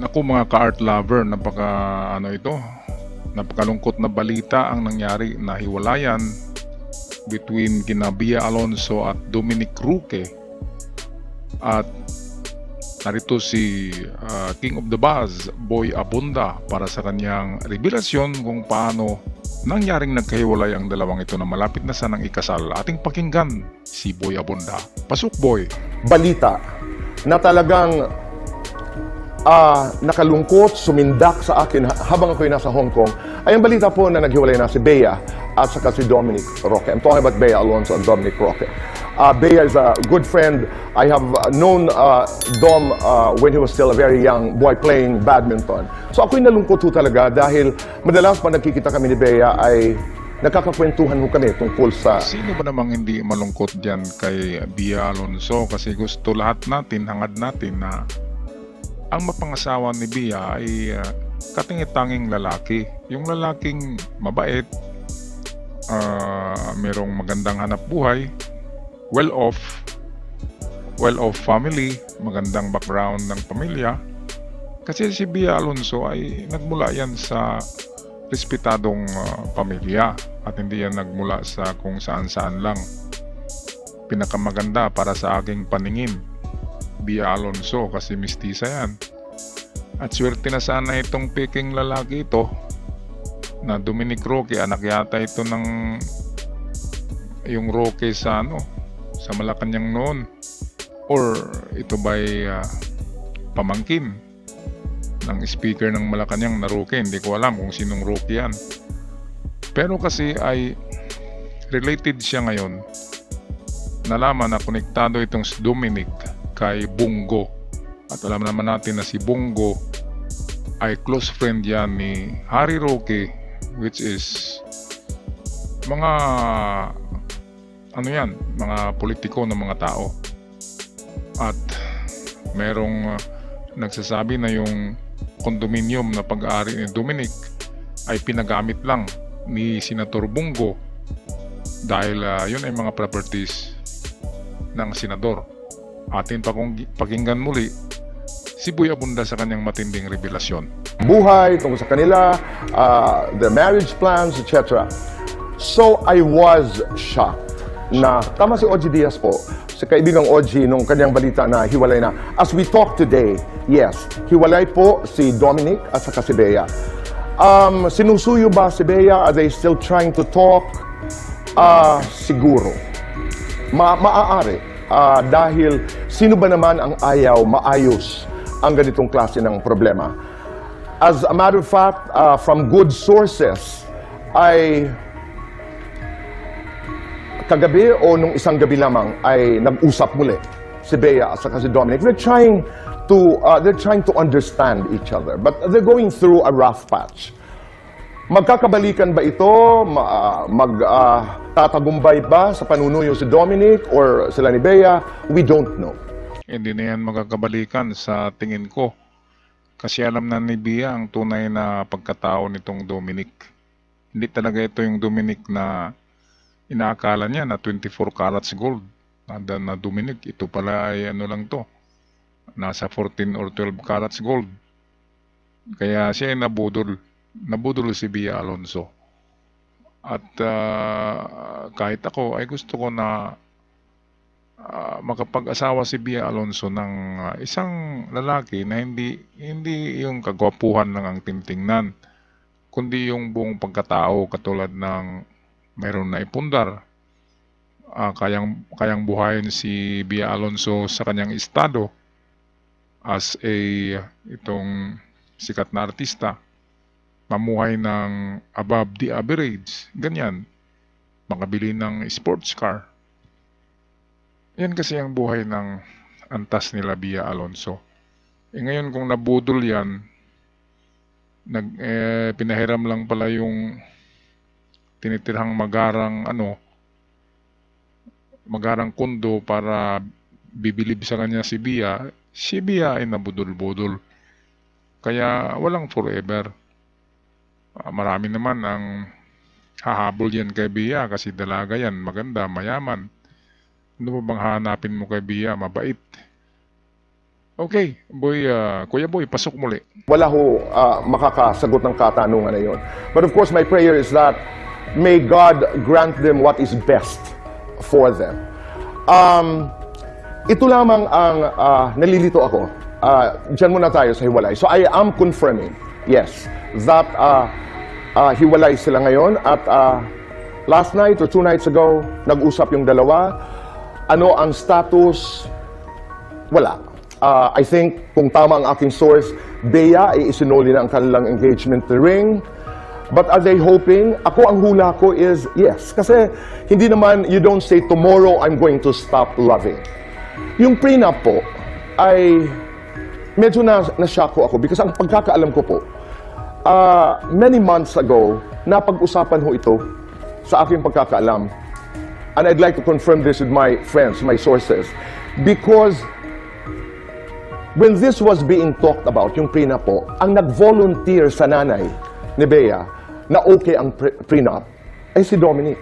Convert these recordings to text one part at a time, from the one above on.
Naku mga ka-art lover, napakalungkot na balita ang nangyari na hiwalayan between kina Bia Alonso at Dominic Roque. At narito si King of the Buzz, Boy Abunda, para sa kanyang revelasyon kung paano nangyaring nagkahiwalay ang dalawang ito na malapit na sanang ikasal. Ating pakinggan si Boy Abunda. Pasok, Boy. Balita na talagang nakalungkot, sumindak sa akin habang ako'y nasa Hong Kong ay ang balita po na naghiwalay na si Bea at saka si Dominic Roque. I'm talking about Bea Alonso and Dominic Roque. Bea is a good friend. I have known Dom when he was still a very young boy playing badminton. So ako'y nalungkot po talaga dahil madalas pa nagkikita kami ni Bea ay nakakakwentuhan mo kami tungkol sa... Sino ba namang hindi malungkot dyan kay Bea Alonso? Kasi gusto lahat natin, hangad natin na ang mapangasawa ni Bea ay katingit-tanging lalaki. Yung lalaking mabait, merong magandang hanap buhay, well-off family, magandang background ng pamilya. Kasi si Bea Alonso ay nagmula yan sa respetadong pamilya at hindi yan nagmula sa kung saan-saan lang. Pinakamaganda para sa aking paningin, Bea Alonso, kasi mistisa yan. At swerte na sana itong peking lalaki ito na Dominic Roque. Anak yata ito ng yung Roque sa sa Malacanang noon, or ito ba'y pamangkin ng speaker ng Malacanang na Roque. Hindi ko alam kung sinong Roque yan, pero kasi ay related siya ngayon. Nalaman na konektado itong si Dominic kay Bongo. At alam naman natin na si Bongo ay close friend yan ni Harry Roque, which is mga mga politiko ng mga tao. At merong nagsasabi na yung condominium na pag-aari ni Dominic ay pinagamit lang ni Senator Bongo dahil yun ay mga properties ng senador. Atin pa kung pakinggan muli si Boy Abunda sa kanyang matinding revelasyon. Buhay, tungkol sa kanila, the marriage plans, etc. So I was shocked na tama si Ogie Diaz po, si kaibigang Ogie, nung kanyang balita na hiwalay na. As we talk today, yes, hiwalay po si Dominic at saka si Bea. Sinusuyo ba si Bea? Are they still trying to talk? Siguro. Maaari. Dahil sino ba naman ang ayaw maayos ang ganitong klase ng problema? As a matter of fact, from good sources, ay kagabi o nung isang gabi lamang ay nag-usap muli si Bea at saka si Dominic. They're trying to understand each other, but they're going through a rough patch. Magkakabalikan ba ito? Tatagumpay ba sa panunuyo si Dominic or sila ni Bea? We don't know. Hindi na yan magkakabalikan sa tingin ko. Kasi alam na ni Bea ang tunay na pagkatao nitong Dominic. Hindi talaga ito yung Dominic na inaakala niya na 24 carats gold. Na Dominic, ito pala ay lang to. Nasa 14 or 12 carats gold. Kaya siya ay nabudol si Bea Alonso. At kahit ako ay gusto ko na makapag-asawa si Bea Alonso ng isang lalaki na hindi yung kagwapuhan lang ang tinitingnan, kundi yung buong pagkatao, katulad ng mayroon na ipundar, kayang buhayin si Bea Alonso sa kanyang estado as itong sikat na artista, mamuhay ng above the average, ganyan, makabili ng sports car. Yan kasi ang buhay ng antas nila Bea Alonso. Ngayon kung nabudol yan, pinahiram lang pala yung tinitirhang magarang kondo para bibilib sa kanya si Bea ay nabudol-budol. Kaya walang forever. Marami naman ang hahabol yan kay Bea kasi dalaga yan, maganda, mayaman. Ano ba bang hanapin mo kay Bea? Mabait. Okay, Kuya Boy, pasok muli. Wala ho makakasagot ng katanungan na yun. But of course, my prayer is that may God grant them what is best for them. Ito lamang ang nalilito ako. Diyan muna tayo sa hiwalay. So I am confirming, yes, that hiwalay sila ngayon at last night or 2 nights ago, nag-usap yung dalawa. Ano ang status? Wala. I think, kung tama ang aking source, Bea ay isinuli na ang kanilang engagement ring. But are they hoping? Ako, ang hula ko is yes. Kasi hindi naman, you don't say, tomorrow I'm going to stop loving. Yung prenup po, ay medyo na-shock ako because ang pagkakaalam ko po, many months ago, napag-usapan ho ito sa aking pagkakaalam. And I'd like to confirm this with my friends, my sources. Because when this was being talked about, yung prenup po, ang nag-volunteer sa nanay ni Bea na okay ang prenup ay si Dominic.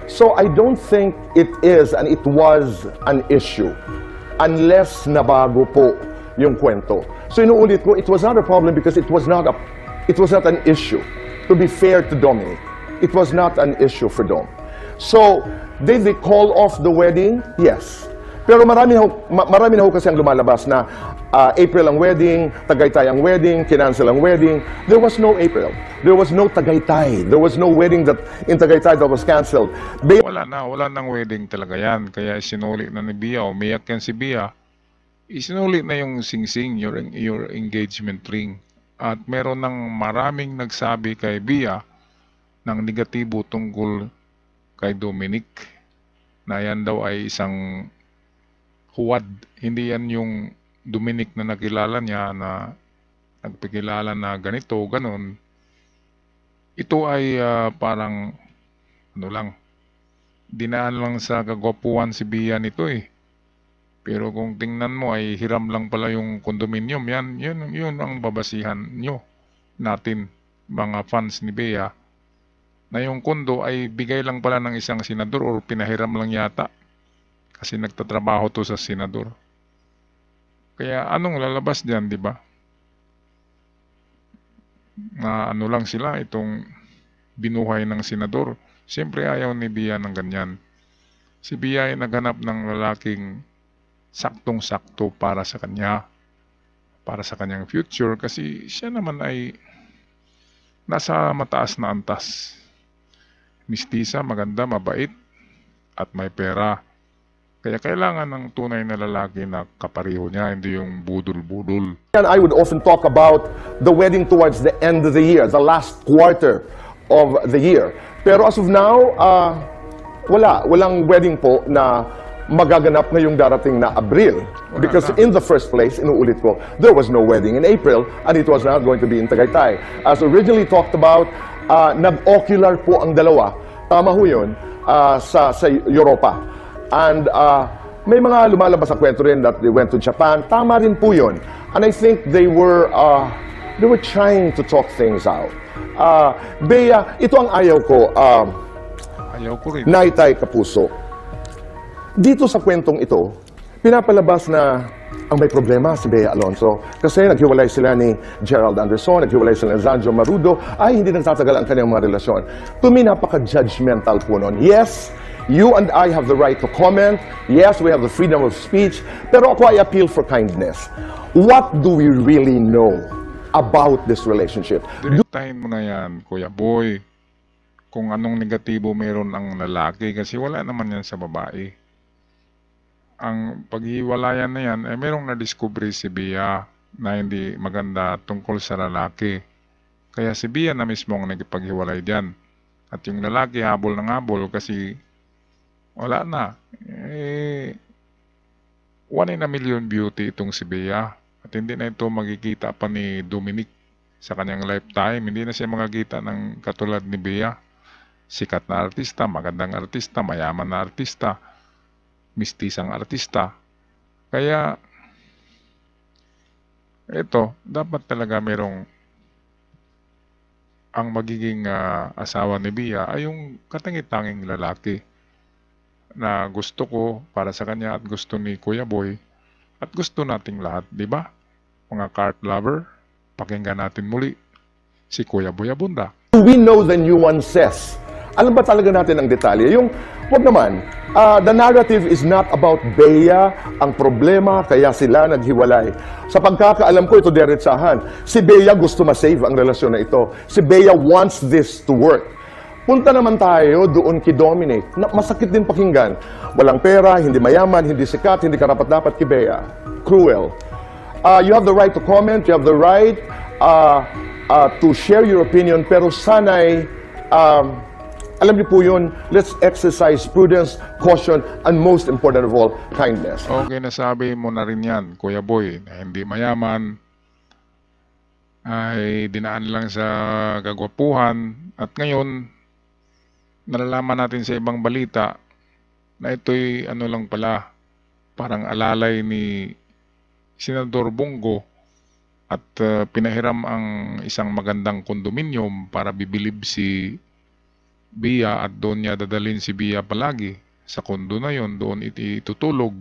So I don't think it is and it was an issue unless nabago po yung kwento. So inuulit ko, it was not a problem because it was not an issue. To be fair to Dominic, it was not an issue for Dom. So, did they call off the wedding? Yes. Pero marami na ho kasi ang lumalabas na April ang wedding, Tagaytay ang wedding, kinancel ang wedding. There was no April. There was no Tagaytay. There was no wedding in Tagaytay that was canceled. Wala nang wedding talaga yan. Kaya sinuli na ni Bea, umiyak yan si Bea. Isinuli na yung singsing, your engagement ring. At meron ng maraming nagsabi kay Bea ng negatibo tungkol kay Dominic na yan daw ay isang huwad. Hindi yan yung Dominic na nakilala niya na nagpakilala na ganito, ganon. Ito ay parang dinaan lang sa kagwapuan si Bea nito eh. Pero kung tingnan mo ay hiram lang pala yung condominium, yun ang babasihan nyo natin mga fans ni Bea na yung kondo ay bigay lang pala ng isang senador o pinahiram lang yata kasi nagtatrabaho to sa senador. Kaya anong lalabas diyan, di ba? Na lang sila itong binuhay ng senador. Siyempre ayaw ni Bea ng ganyan. Si Bea ay naghanap ng lalaking saktong-sakto para sa kanya, para sa kanyang future kasi siya naman ay nasa mataas na antas. Mistisa, maganda, mabait, at may pera. Kaya kailangan ng tunay na lalaki na kapareho niya, hindi yung budol-budol. And I would often talk about the wedding towards the end of the year, the last quarter of the year. Pero as of now, walang wedding po na magaganap ngayong darating na Abril. Because in the first place, inuulit ko, there was no wedding in April and it was not going to be in Tagaytay. As originally talked about, nag-ocular po ang dalawa. Tama ho yun, sa Europa. And may mga lumalabas sa kwento rin that they went to Japan. Tama rin po yun. And I think they were trying to talk things out. Bea, ito ang ayaw ko. Ayaw ko rin. Naitay Kapuso. Dito sa kwentong ito, pinapalabas na ang may problema si Bea Alonzo kasi naghiwalay sila ni Gerald Anderson, naghiwalay sila ni Zanjo Marudo, ay hindi nagtatagal ang kanyang mga relasyon. To me, napaka-judgmental po nun. Yes, you and I have the right to comment. Yes, we have the freedom of speech. Pero ako ay appeal for kindness. What do we really know about this relationship? Direktahin mo na yan, Kuya Boy, kung anong negatibo meron ang lalaki kasi wala naman yan sa babae. Ang paghiwalayan na yan, merong na-discover si Bea na hindi maganda tungkol sa lalaki. Kaya si Bea na mismo ang nagpaghiwalay dyan. At yung lalaki habol ng habol kasi wala na. One in a million beauty itong si Bea. At hindi na ito magkikita pa ni Dominic sa kanyang lifetime. Hindi na siya magkikita ng katulad ni Bea. Sikat na artista, magandang artista, mayaman na artista, mistisang artista. Kaya ito, dapat talaga merong ang magiging asawa ni Bea ay yung katangit-tanging lalaki na gusto ko para sa kanya at gusto ni Kuya Boy at gusto nating lahat, di ba? Mga cart lover, pakinggan natin muli si Kuya Boy Abunda. We know the nuances. Alam ba talaga natin ang detalye? Yung, wag naman, the narrative is not about Bea, ang problema, kaya sila naghiwalay. Sa pagkakaalam ko, ito diretsahan. Si Bea gusto ma-save ang relasyon na ito. Si Bea wants this to work. Punta naman tayo doon kay Dominic. Masakit din pakinggan. Walang pera, hindi mayaman, hindi sikat, hindi karapat-dapat kay Bea. Cruel. You have the right to comment, you have the right to share your opinion, pero sana'y, alam niyo po yun, let's exercise prudence, caution, and most important of all, kindness. Okay, nasabi mo na rin yan, Kuya Boy, na hindi mayaman, ay dinaan lang sa kagwapuhan, at ngayon, nalalaman natin sa ibang balita na ito'y ano lang pala, parang alalay ni Senador Bongo at pinahiram ang isang magandang kondominium para bibilib si Bea at doon niya dadalhin si Bea palagi sa kondo na yon, doon itutulog.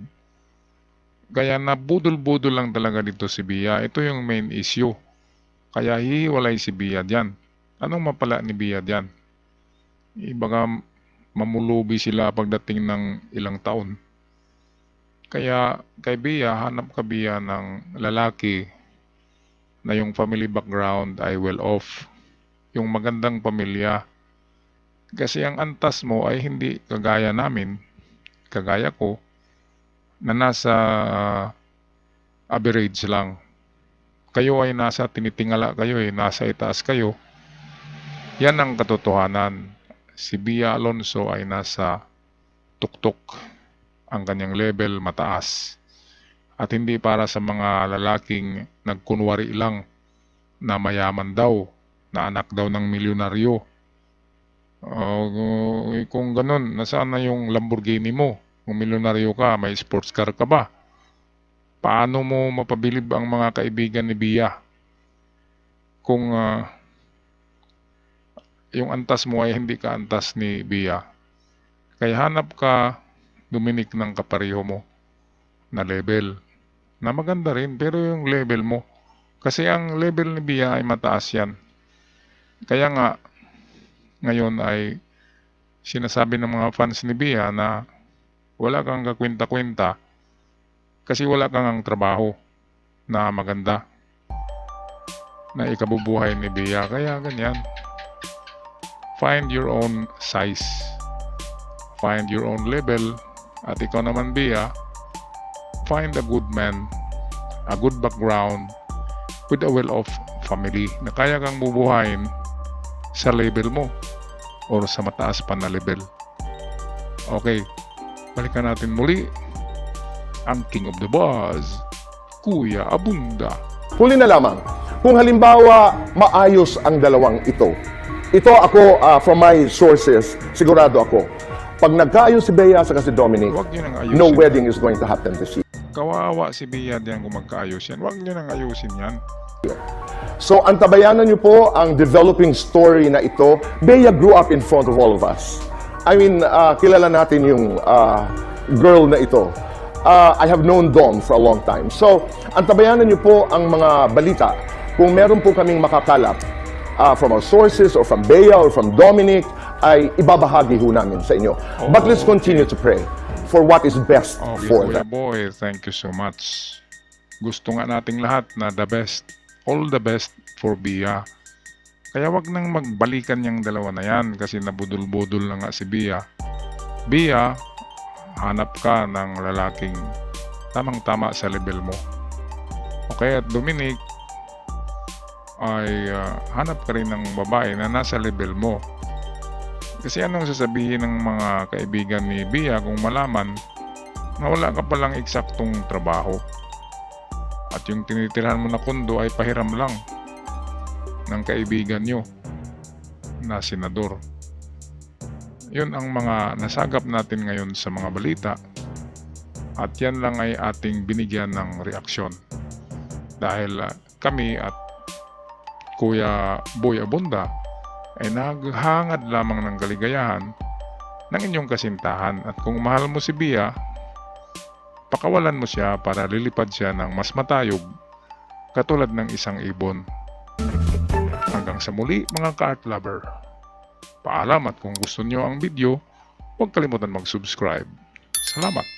Kaya nabudol-budol lang talaga dito si Bea. Ito yung main issue. Kaya hihiwalay si Bea dyan. Anong mapala ni Bea dyan? Baka mamulubi sila pagdating ng ilang taon. Kaya kay Bea, hanap ka Bea ng lalaki na yung family background ay well off. Yung magandang pamilya. Kasi ang antas mo ay hindi kagaya namin, kagaya ko, na nasa average lang. Kayo ay nasa tinitingala kayo nasa itaas kayo. Yan ang katotohanan. Si Bea Alonso ay nasa tuktok, ang kanyang level mataas. At hindi para sa mga lalaking nagkunwari lang na mayaman daw, na anak daw ng milyonaryo. Kung ganun, nasaan na yung Lamborghini mo? Kung milyonaryo ka, may sports car ka ba? Paano mo mapabilib ang mga kaibigan ni Bea? Kung yung antas mo ay hindi ka antas ni Bea. Kaya hanap ka, Dominic, ng kapareho mo na level. Na maganda rin, pero yung level mo. Kasi ang level ni Bea ay mataas yan. Kaya nga, ngayon ay sinasabi ng mga fans ni Bea na wala kang kakwenta-kwenta kasi wala kang ang trabaho na maganda na ikabubuhay ni Bea. Kaya ganyan. Find your own size. Find your own level. At ikaw naman, Bea, find a good man, a good background, with a well-off family na kaya kang bubuhayin sa level mo or sa mataas pa na level. Okay, balikan natin muli ang King of the Buzz, Kuya Abunda. Huli na lamang, kung halimbawa maayos ang dalawang ito, ako, from my sources, sigurado ako, pag nagkaayos si Bea sa si Dominic, Huwag niyo nang ayusin. no wedding is going to happen this year. Kawawa si Bea diyan kung magkaayos yan. Huwag niyo nang ayusin yan. So, antabayanan niyo po ang developing story na ito. Bea grew up in front of all of us. I mean, kilala natin yung girl na ito. I have known Dom for a long time. So, antabayanan niyo po ang mga balita. Kung meron po kaming makakalap from our sources or from Bea or from Dominic, ay ibabahagi ho namin sa inyo. But let's continue to pray for what is best Okay, for Kuya them. Boy, thank you so much. Gusto nga nating lahat na the best, all the best for Bea. Kaya wag nang magbalikan yung dalawa na yan kasi nabudol-budol na nga si Bea. Bea, hanap ka ng lalaking tamang-tama sa level mo. Okay, at Dominic, ay hanap ka rin ng babae na nasa level mo. Kasi anong sasabihin ng mga kaibigan ni Bea kung malaman na wala ka palang eksaktong trabaho at yung tinitirhan mo na kondo ay pahiram lang ng kaibigan nyo na senador. Yun ang mga nasagap natin ngayon sa mga balita at yan lang ay ating binigyan ng reaksyon dahil kami at Kuya Boy Abunda ay naghangad lamang ng kaligayahan ng inyong kasintahan. At kung mahal mo si Bea, pakawalan mo siya para lilipad siya ng mas matayog katulad ng isang ibon. Hanggang sa muli mga ka-art lover. Paalam at kung gusto nyo ang video, huwag kalimutan mag-subscribe. Salamat!